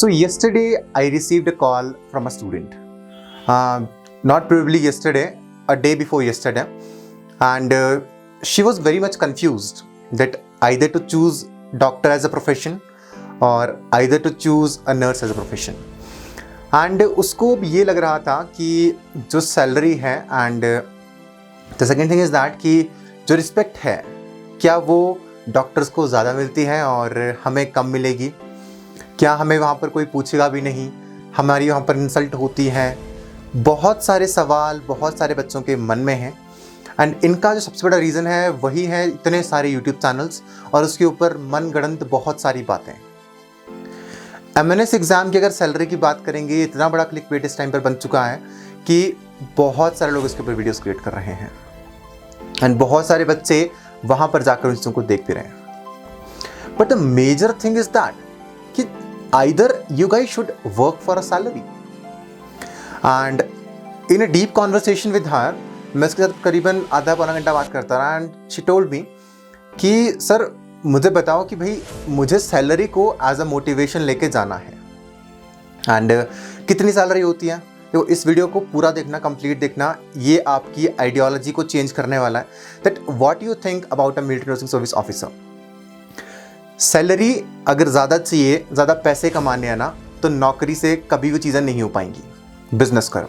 So yesterday I received a call from a student. Not probably yesterday, a day before yesterday, and she was very much confused that either to choose doctor as a profession or either to choose a nurse as a profession. And उसको ये लग रहा था कि जो salary है and the second thing is that कि जो रिस्पेक्ट है क्या वो डॉक्टर्स को ज़्यादा मिलती है और हमें कम मिलेगी, क्या हमें वहाँ पर कोई पूछेगा भी नहीं, हमारी वहाँ पर इंसल्ट होती है। बहुत सारे सवाल बहुत सारे बच्चों के मन में हैं एंड इनका जो सबसे बड़ा रीज़न है वही है इतने सारे यूट्यूब चैनल्स और उसके ऊपर मनगढ़ंत बहुत सारी बातें। एमएनएस एग्ज़ाम की अगर सैलरी की बात करेंगे, इतना बड़ा क्लिकबेट इस टाइम पर बन चुका है कि बहुत सारे लोग इसके ऊपर वीडियोस क्रिएट कर रहे हैं एंड बहुत सारे बच्चे वहाँ पर जाकर उन चीज़ों को देख भी रहे हैं। But the major thing is that कि either you guys should work for a salary. And in a deep conversation with her, मैं उसके साथ करीबन आधा पौना घंटा बात करता रहा एंड शी टोल्ड मी कि सर मुझे बताओ कि भाई मुझे सैलरी को एज अ मोटिवेशन लेके जाना है एंड कितनी सैलरी होती है। तो इस वीडियो को पूरा देखना, कंप्लीट देखना, ये आपकी आइडियोलॉजी को चेंज करने वाला है that what you think about a military nursing service officer. Salary अगर ज़्यादा चाहिए, ज़्यादा पैसे कमाने हैं ना, तो नौकरी से कभी वो चीज़ें नहीं हो पाएंगी। बिजनेस करो,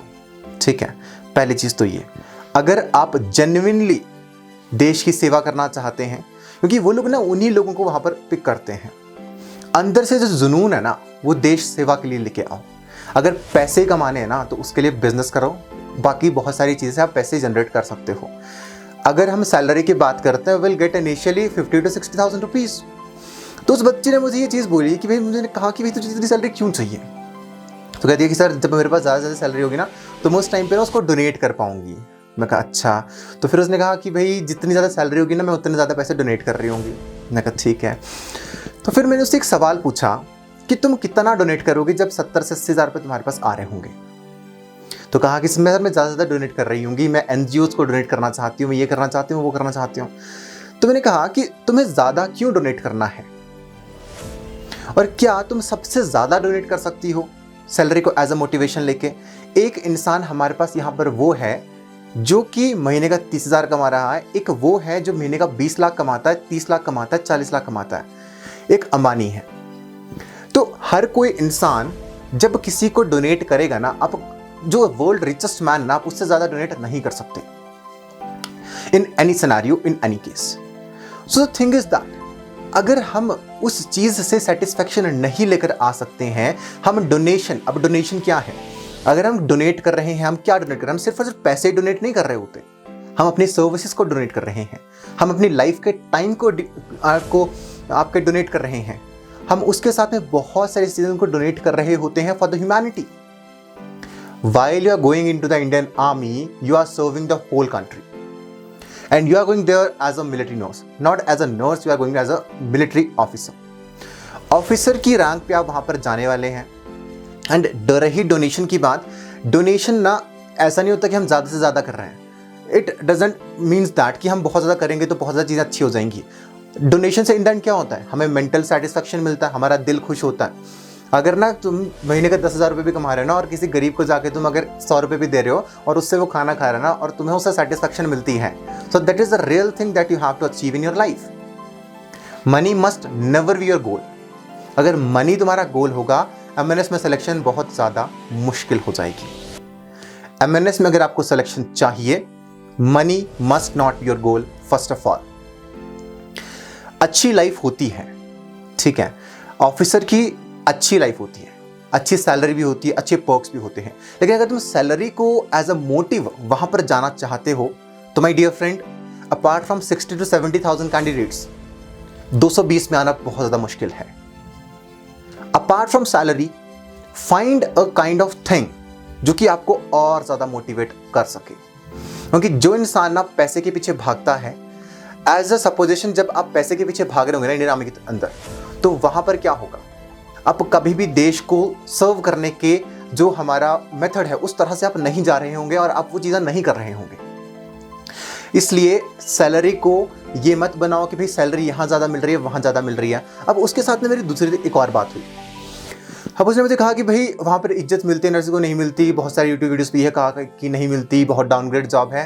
ठीक है। पहली चीज़ तो ये, अगर आप जेन्युइनली देश की सेवा करना चाहते हैं, क्योंकि वो लोग ना उन्हीं लोगों को वहाँ पर पिक करते हैं, अंदर से जो जुनून है ना वो देश सेवा के लिए लेके आओ। अगर पैसे कमाने हैं ना तो उसके लिए बिजनेस करो, बाकी बहुत सारी चीज़ें आप पैसे जनरेट कर सकते हो। अगर हम सैलरी की बात करते हैं, will get initially 50 to 60,000 rupees. तो उस बच्चे ने मुझे ये चीज़ बोली कि भाई, मुझे कहा कि भाई तुझे इतनी सैलरी क्यों चाहिए। तो कहती है कि सर जब मेरे पास ज़्यादा से ज़्यादा सैलरी होगी ना तो मैं उस टाइम पर ना उसको डोनेट कर पाऊँगी। मैं कहा अच्छा। तो फिर उसने कहा कि भाई जितनी ज़्यादा सैलरी होगी ना मैं उतने ज़्यादा पैसे डोनेट कर रही होंगी। मैं कहा ठीक है। तो फिर मैंने उससे एक सवाल पूछा कि तुम कितना डोनेट करोगे जब 70 से 80 हज़ार रुपये तुम्हारे पास आ रहे होंगे। तो कहा कि मैं ज़्यादा से ज़्यादा डोनेट कर रही होंगी, मैं NGOs को डोनेट करना चाहती हूँ, मैं ये करना चाहती हूँ, वो करना चाहती हूँ। तो मैंने कहा कि तुम्हें ज़्यादा क्यों डोनेट करना है और क्या तुम सबसे ज़्यादा डोनेट कर सकती हो सैलरी को एज अ मोटिवेशन लेके। एक इंसान हमारे पास यहाँ पर वो है जो कि महीने का 30,000 कमा रहा है, एक वो है जो महीने का 20 लाख कमाता है, 30 लाख कमाता है, 40 लाख कमाता है, एक अंबानी है। तो हर कोई इंसान जब किसी को डोनेट करेगा ना, आप जो वर्ल्ड रिचेस्ट मैन ना, आप उससे ज़्यादा डोनेट नहीं कर सकते in any scenario, in any case. So the thing is that अगर हम उस चीज़ से सेटिस्फेक्शन नहीं लेकर आ सकते हैं, हम डोनेशन, अब डोनेशन क्या है, अगर हम डोनेट कर रहे हैं, हम क्या डोनेट कर रहे हैं, हम सिर्फ और सिर्फ पैसे डोनेट नहीं कर रहे होते, हम अपनी सर्विसेज को डोनेट कर रहे हैं, हम अपनी लाइफ के टाइम को आपके डोनेट कर रहे हैं, हम उसके साथ में बहुत सारी चीज़ों को डोनेट कर रहे होते हैं for the humanity. While you are going into the Indian army, you are serving the whole country and you are going there as a military nurse, not as a nurse, you are going as a military officer. Officer की rank पे आप वहाँ पर जाने वाले हैं। And रही donation की बात, डोनेशन ना ऐसा नहीं होता कि हम ज़्यादा से ज़्यादा कर रहे हैं। इट डजेंट मीन्स दैट कि हम बहुत ज़्यादा करेंगे तो बहुत ज़्यादा चीज़ें अच्छी हो जाएंगी। डोनेशन से इन द एंड क्या होता है, हमें मेंटल सेटिस्फेक्शन मिलता है, हमारा दिल खुश होता है। अगर ना तुम महीने का 10,000 रुपये भी कमा रहे हो ना और किसी गरीब को जाके तुम अगर 100 रुपये भी दे रहे हो और उससे वो खाना खा रहा है ना और तुम्हें उससे सेटिस्फेक्शन मिलती है, so that is the real thing that you have to achieve in your life. Money must never be your goal. अगर मनी तुम्हारा गोल होगा, एमएनएस में सिलेक्शन बहुत ज़्यादा मुश्किल हो जाएगी। एमएनएस में अगर आपको सिलेक्शन चाहिए, money must not B your goal first of all. अच्छी लाइफ होती है, ठीक है, ऑफिसर की अच्छी लाइफ होती है, अच्छी सैलरी भी होती है, अच्छे पर्क्स भी होते हैं, लेकिन अगर तुम सैलरी को एज अ मोटिव वहां पर जाना चाहते हो तो my dear friend, apart from 60 to 70,000 candidates, 220 में आना बहुत ज़्यादा मुश्किल है। Apart from salary, find a kind of thing जो कि आपको और ज़्यादा मोटिवेट कर सके। क्योंकि जो इंसान ना पैसे के पीछे भागता है, एज अ सपोजिशन जब आप पैसे के पीछे भाग रहे होंगे ना इंडियन आर्मी के अंदर, तो वहाँ पर क्या होगा, आप कभी भी देश को सर्व करने के जो हमारा मेथड है उस तरह से आप नहीं जा रहे होंगे और आप वो चीज़ें नहीं कर रहे होंगे। इसलिए सैलरी को ये मत बनाओ कि भाई सैलरी यहाँ ज़्यादा मिल रही है, वहाँ ज़्यादा मिल रही है। अब उसके साथ में मेरी दूसरी एक और बात हुई। अब उसने मुझे कहा कि भाई वहाँ पर इज्जत मिलती है, नर्स को नहीं मिलती, बहुत सारी यूट्यूब वीडियोस भी है कहा कि नहीं मिलती, बहुत डाउनग्रेड जॉब है।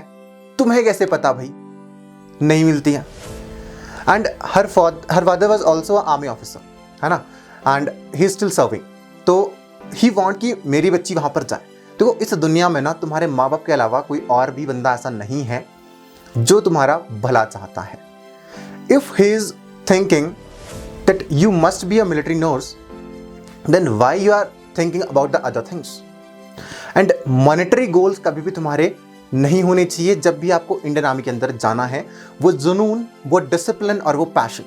तुम्हें कैसे पता भाई नहीं मिलती है? And her father was also army officer, है ना, and he is still serving. तो ही वांट कि मेरी बच्ची वहाँ पर जाए। तो इस दुनिया में ना तुम्हारे माँ बाप के अलावा कोई और भी बंदा ऐसा नहीं है जो तुम्हारा भला चाहता है। If he is thinking that you must be a military nurse, then why you are thinking about the other things? And monetary goals कभी भी तुम्हारे नहीं होने चाहिए जब भी आपको इंडियन आर्मी के अंदर जाना है। वो जुनून, वो डिसिप्लिन और वो पैशन,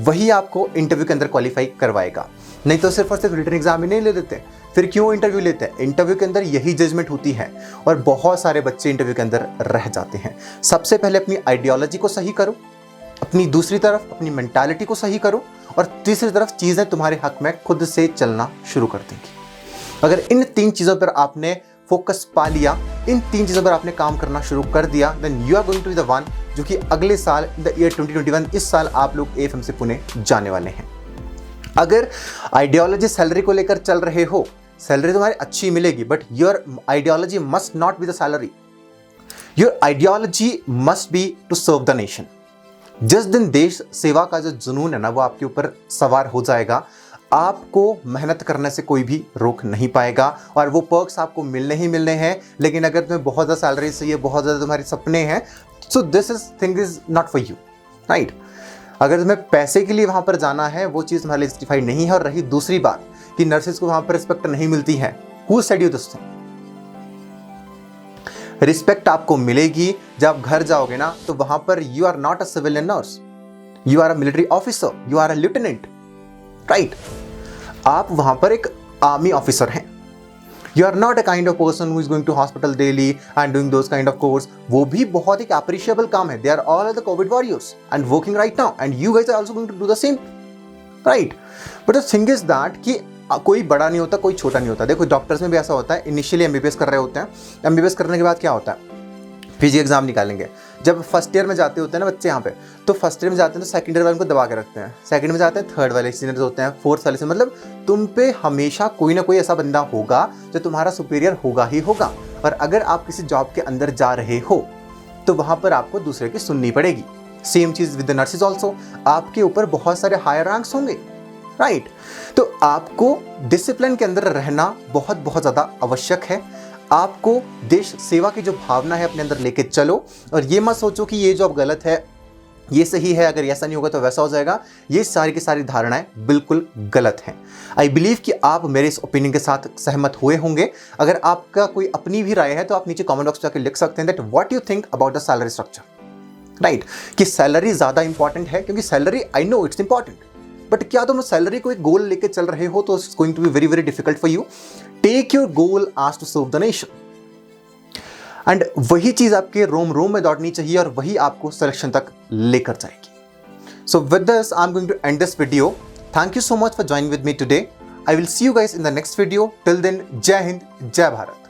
वही आपको इंटरव्यू के अंदर क्वालिफाई करवाएगा। नहीं तो सिर्फ और सिर्फ रिटन एग्जाम ही नहीं ले देते, फिर क्यों इंटरव्यू लेते हैं? इंटरव्यू के अंदर यही जजमेंट होती है और बहुत सारे बच्चे इंटरव्यू के अंदर रह जाते हैं। सबसे पहले अपनी आइडियोलॉजी को सही करो, अपनी दूसरी तरफ अपनी मेंटालिटी को सही करो, और तीसरी तरफ चीज़ें तुम्हारे हक में खुद से चलना शुरू कर देंगी। अगर इन 3 चीज़ों पर आपने फोकस पा लिया, इन 3 चीज़ों पर आपने काम करना शुरू कर दिया, then you are going to be the one जो कि अगले साल द ईयर 2021, इस साल आप लोग AFMC पुणे जाने वाले हैं। अगर आइडियोलॉजी सैलरी को लेकर चल रहे हो, सैलरी तुम्हारी अच्छी मिलेगी, but your ideology must not be the salary. Your ideology must be to serve the nation. जिस दिन देश सेवा का जो जुनून है ना वो आपके ऊपर सवार हो जाएगा, आपको मेहनत करने से कोई भी रोक नहीं पाएगा, और वो पर्क्स आपको मिलने ही मिलने हैं। लेकिन अगर तुम्हें बहुत ज़्यादा सैलरी चाहिए, बहुत ज़्यादा तुम्हारे सपने हैं, so this thing is not for you, right. अगर तुम्हें पैसे के लिए वहाँ पर जाना है, वो चीज़ तुम्हारे लिए जस्टिफाइड नहीं है। और रही दूसरी बात कि नर्सेज को वहाँ पर रिस्पेक्ट नहीं मिलती है, who said you this thing? Respect आपको मिलेगी जब घर जाओगे ना, तो वहां पर you are not a civilian nurse, you are a military officer, you are a lieutenant, right. आप वहां पर एक आर्मी ऑफिसर हैं। You are not a kind of person who is going to hospital daily and doing those kind of course. वो भी बहुत एक appreciable काम है। They are all the COVID warriors and working right now, and you guys are also going to do the same, right. But the thing is that कि कोई बड़ा नहीं होता, कोई छोटा नहीं होता। देखो डॉक्टर्स में भी ऐसा होता है, इनिशियली MBBS कर रहे होते हैं, MBBS करने के बाद क्या होता है, PG एग्जाम निकालेंगे। जब फर्स्ट ईयर में जाते होते हैं ना बच्चे यहाँ पे, तो फर्स्ट ईयर में जाते हैं तो सेकंड ईयर वाले को दबा के रखते हैं, सेकंड में जाते हैं थर्ड वाले सीनियर्स होते हैं, फोर्थ वाले से, मतलब तुम पे हमेशा कोई ना कोई ऐसा बंदा होगा जो तुम्हारा सुपीरियर होगा ही होगा। और अगर आप किसी जॉब के अंदर जा रहे हो तो वहाँ पर आपको दूसरे की सुननी पड़ेगी। Same cheese with the nurses also, आपके ऊपर बहुत सारे हायर रैंक्स होंगे, राइट। तो आपको डिसिप्लिन के अंदर रहना बहुत बहुत ज़्यादा आवश्यक है। आपको देश सेवा की जो भावना है अपने अंदर लेके चलो, और ये मत सोचो कि ये जॉब गलत है, ये सही है, अगर ऐसा नहीं होगा तो वैसा हो जाएगा। ये सारी की सारी धारणाएं बिल्कुल गलत हैं। आई बिलीव कि आप मेरे इस ओपिनियन के साथ सहमत हुए होंगे। अगर आपका कोई अपनी भी राय है तो आप नीचे कमेंट बॉक्स में जाकर लिख सकते हैं that what you think about the salary structure, right. कि सैलरी ज़्यादा इंपॉर्टेंट है, क्योंकि salary I know it's important, but क्या तुम सैलरी को एक गोल लेके चल रहे हो तो it's going to be very very difficult for you. Take your goal as to serve the nation, and वही चीज आपके रोम रोम में दौड़नी चाहिए और वही आपको सिलेक्शन तक लेकर जाएगी। So with this I am going to end this video. Thank you so much for joining with me today. I will see you guys in the next video. Till then, जय हिंद, जय भारत।